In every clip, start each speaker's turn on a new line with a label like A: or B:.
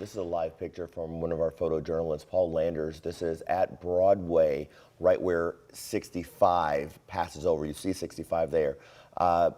A: This is a live picture from one of our photojournalists, Paul Landers. This is at Broadway, right where 65 passes over. You see 65 there.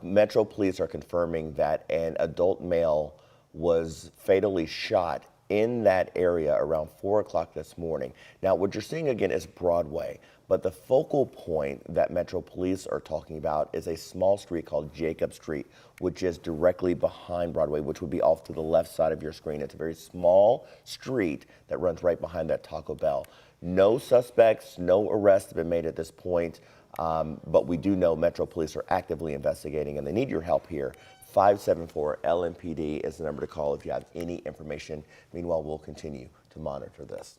A: Metro Police are confirming that an adult male was fatally shot in that area around 4 o'clock this morning. Now, what you're seeing again is Broadway, but the focal point that Metro Police are talking about is a small street called Jacob Street, which is directly behind Broadway, which would be off to the left side of your screen. It's a very small street that runs right behind that Taco Bell. No suspects, no arrests have been made at this point, but we do know Metro Police are actively investigating and they need your help here. 574-LMPD is the number to call if you have any information. Meanwhile, we'll continue to monitor this.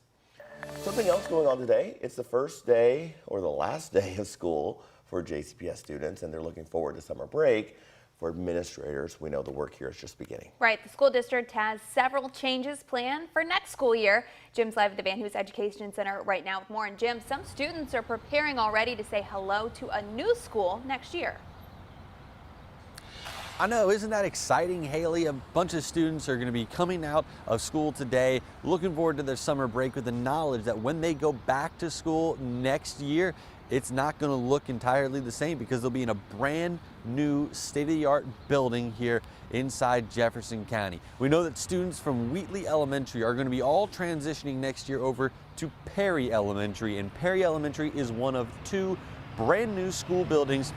A: Something else going on today. It's the first day or the last day of school for JCPS students, and they're looking forward to summer break. For administrators, we know the work here is just beginning.
B: Right. The school district has several changes planned for next school year. Jim's live at the Van Hoos Education Center right now with more. And Jim, some students are preparing already to say hello to a new school next year.
C: I know, isn't that exciting, Haley? A bunch of students are going to be coming out of school today, looking forward to their summer break with the knowledge that when they go back to school next year, it's not going to look entirely the same because they'll be in a brand new state-of-the-art building here inside Jefferson County. We know that students from Wheatley Elementary are going to be all transitioning next year over to Perry Elementary, and Perry Elementary is one of two brand new school buildings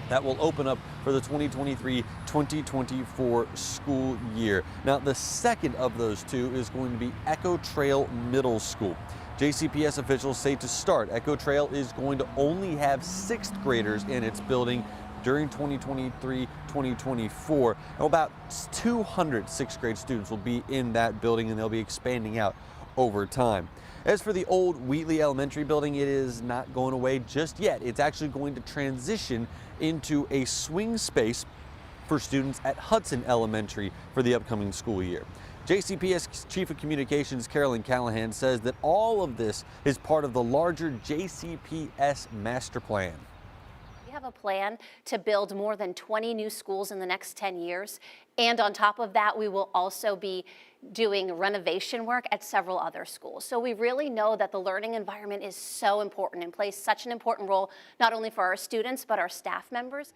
C: that will open up for the 2023-2024 school year. Now, the second of those two is going to be Echo Trail Middle School. JCPS officials say to start, Echo Trail is going to only have 6th graders in its building during 2023-2024. About 200 6th grade students will be in that building, and they'll be expanding out over time. As for the old Wheatley Elementary building, it is not going away just yet. It's actually going to transition into a swing space for students at Hudson Elementary for the upcoming school year. JCPS Chief of Communications Carolyn Callahan says that all of this is part of the larger JCPS master plan.
D: We have a plan to build more than 20 new schools in the next 10 years. And on top of that, we will also be doing renovation work at several other schools. So we really know that the learning environment is so important and plays such an important role, not only for our students, but our staff members.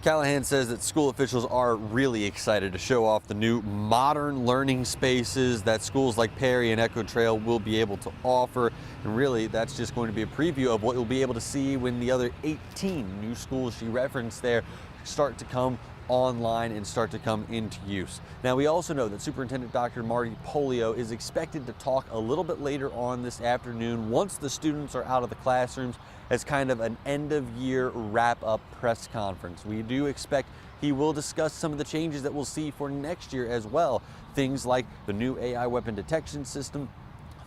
C: Callahan says that school officials are really excited to show off the new modern learning spaces that schools like Perry and Echo Trail will be able to offer. And really, that's just going to be a preview of what you'll be able to see when the other 18 new schools she referenced there start to come online and start to come into use. Now, we also know that Superintendent Dr. Marty Polio is expected to talk a little bit later on this afternoon once the students are out of the classrooms as kind of an end-of-year wrap-up press conference. We do expect he will discuss some of the changes that we'll see for next year as well. Things like the new AI weapon detection system,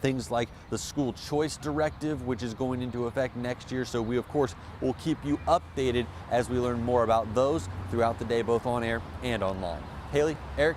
C: things like the school choice directive, which is going into effect next year. So we, of course, will keep you updated as we learn more about those throughout the day, both on air and online. Haley, Eric.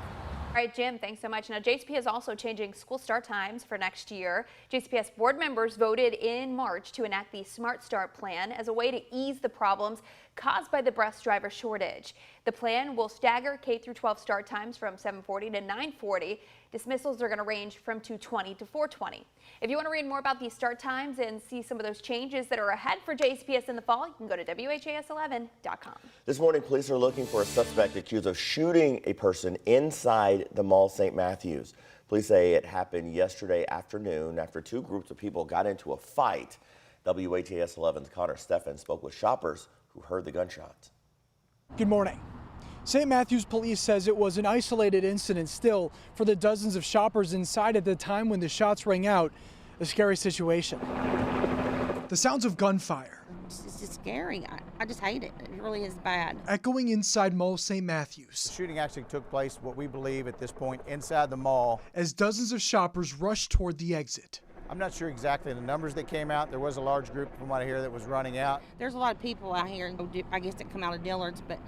B: All right, Jim, thanks so much. Now, JCPS is also changing school start times for next year. JCPS board members voted in March to enact the Smart Start plan as a way to ease the problems caused by the bus driver shortage. The plan will stagger K-12 start times from 7:40 to 9:40. Dismissals are going to range from 2:20 to 4:20. If you want to read more about these start times and see some of those changes that are ahead for JCPS in the fall, you can go to WHAS11.com.
A: This morning, police are looking for a suspect accused of shooting a person inside the Mall St. Matthews. Police say it happened yesterday afternoon after two groups of people got into a fight. WHAS 11's Connor Steffen spoke with shoppers who heard the gunshots.
E: Good morning. St. Matthews Police says it was an isolated incident still for the dozens of shoppers inside at the time when the shots rang out. A scary situation. The sounds of gunfire.
F: It's just scary. I just hate it. It really is bad.
E: Echoing inside Mall St. Matthews.
G: The shooting actually took place, what we believe at this point, inside the mall.
E: As dozens of shoppers rushed toward the exit.
G: I'm not sure exactly the numbers that came out. There was a large group from what I hear that was running out.
F: There's a lot of people out here, I guess, that come out of Dillard's, but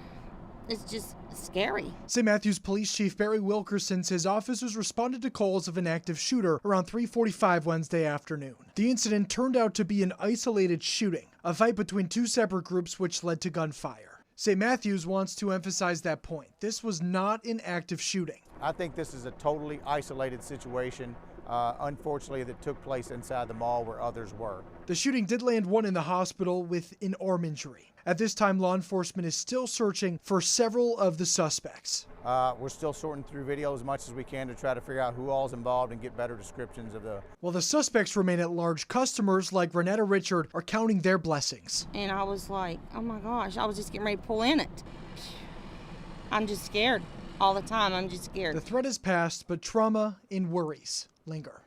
F: it's just scary.
E: St. Matthews Police Chief Barry Wilkerson says officers responded to calls of an active shooter around 3:45 Wednesday afternoon. The incident turned out to be an isolated shooting, a fight between two separate groups which led to gunfire. St. Matthews wants to emphasize that point. This was not an active shooting.
G: I think this is a totally isolated situation, unfortunately, that took place inside the mall where others were.
E: The shooting did land one in the hospital with an arm injury. At this time, law enforcement is still searching for several of the suspects.
G: We're still sorting through video as much as we can to try to figure out who all's involved and get better descriptions of the...
E: While the suspects remain at large, customers like Renetta Richard are counting their blessings.
F: And I was like, oh my gosh, I was just getting ready to pull in it. I'm just scared all the time. I'm just scared.
E: The threat has passed, but trauma and worries linger.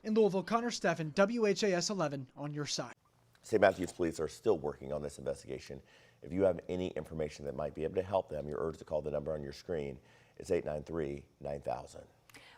E: In Louisville, Connor Steffen, WHAS11 on your side.
A: St. Matthews police are still working on this investigation. If you have any information that might be able to help them, you're urged to call the number on your screen. It's 893-9000.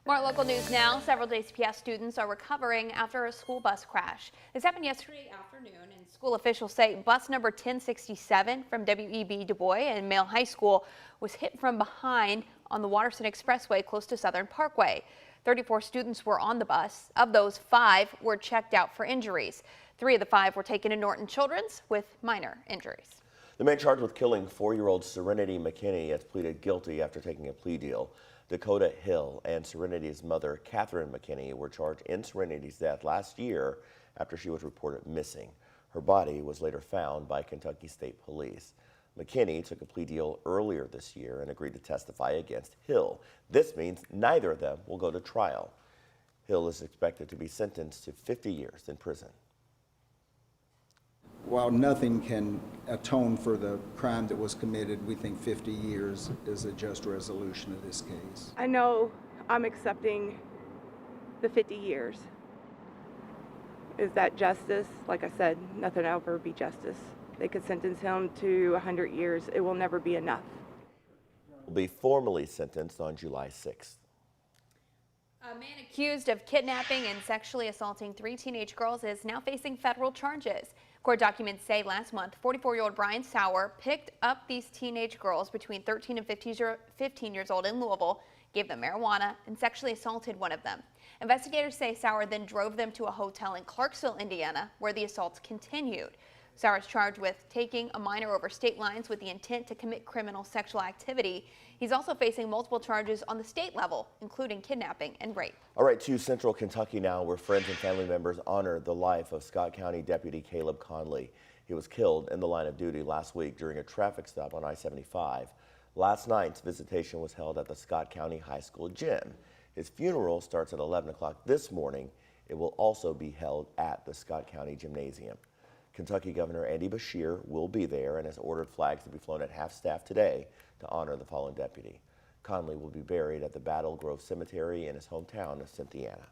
B: More local news now. Several JCPS students are recovering after a school bus crash. This happened yesterday afternoon, and school officials say bus number 1067 from WEB Du Bois and Male High School was hit from behind on the Watterson Expressway close to Southern Parkway. 34 students were on the bus. Of those, 5 were checked out for injuries. 3 of the 5 were taken to Norton Children's with minor injuries.
A: The man charged with killing 4-year-old Serenity McKinney has pleaded guilty after taking a plea deal. Dakota Hill and Serenity's mother, Catherine McKinney, were charged in Serenity's death last year after she was reported missing. Her body was later found by Kentucky State Police. McKinney took a plea deal earlier this year and agreed to testify against Hill. This means neither of them will go to trial. Hill is expected to be sentenced to 50 years in prison.
H: While nothing can atone for the crime that was committed, we think 50 years is a just resolution of this case.
I: I know I'm accepting the 50 years. Is that justice? Like I said, nothing will ever be justice. They could sentence him to 100 years. It will never be enough.
A: Will be formally sentenced on July 6th.
B: A man accused of kidnapping and sexually assaulting 3 teenage girls is now facing federal charges. Court documents say last month, 44-year-old Brian Sauer picked up these teenage girls between 13 and 15 years old in Louisville, gave them marijuana, and sexually assaulted one of them. Investigators say Sauer then drove them to a hotel in Clarksville, Indiana, where the assaults continued. Sauer is charged with taking a minor over state lines with the intent to commit criminal sexual activity. He's also facing multiple charges on the state level, including kidnapping and rape.
A: All right, to Central Kentucky now, where friends and family members honored the life of Scott County Deputy Caleb Conley. He was killed in the line of duty last week during a traffic stop on I-75. Last night's visitation was held at the Scott County High School gym. His funeral starts at 11 o'clock this morning. It will also be held at the Scott County Gymnasium. Kentucky Governor Andy Beshear will be there and has ordered flags to be flown at half-staff today to honor the fallen deputy. Conley will be buried at the Battle Grove Cemetery in his hometown of Cynthiana.